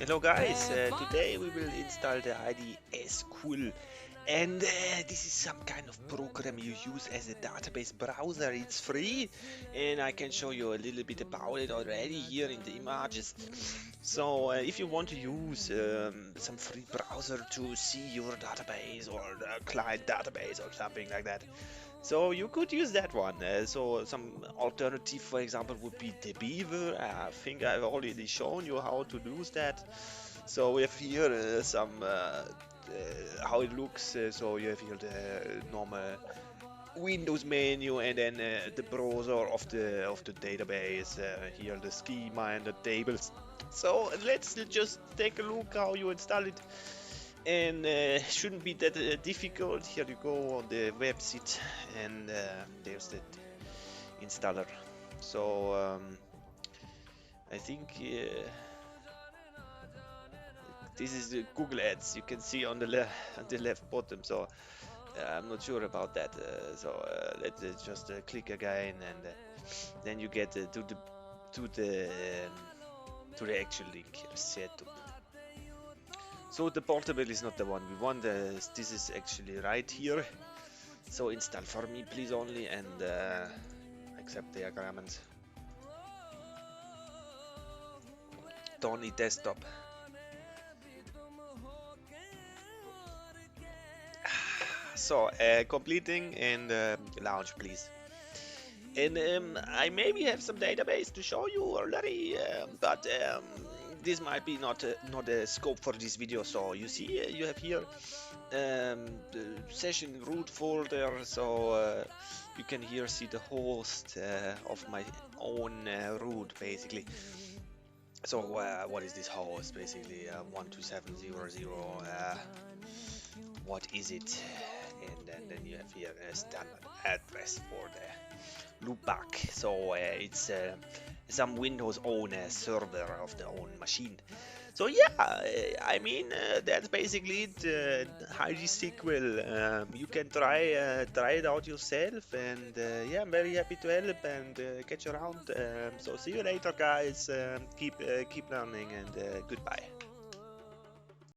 Hello guys, today we will install the HeidiSQL and this is some kind of program you use as a database browser. It's free and I can show you a little bit about it already here in the images. So if you want to use some free browser to see your database or the client database or something like that, so you could use that one. So some alternative, for example, would be the Beaver. I think I've already shown you how to use that. So we have here how it looks. So you have here the normal Windows menu and then the browser of the database. Here the schema and the tables. So let's just take a look how you install it. And shouldn't be that difficult. Here you go on the website and there's the installer. So I think this is the Google Ads you can see on the left bottom. So I'm not sure about that. Let's just click again, and then you get to the to the actual link here, setup. So the portable is not the one we want. This is actually right here. So install for me, please, only, and accept the agreement. Don't need desktop. So completing and launch, please. And I maybe have some database to show you already, but this might be not a scope for this video. So you see, you have here the session root folder. So you can here see the host of my own root, basically. So what is this host? Basically 127.0.0. What is it? And then you have here a standard address for the loopback. So it's some Windows own server of the own machine. So yeah, I mean that's basically it. HeidiSQL. You can try it out yourself, and yeah, I'm very happy to help and catch you around. So see you later, guys. Keep learning, and goodbye.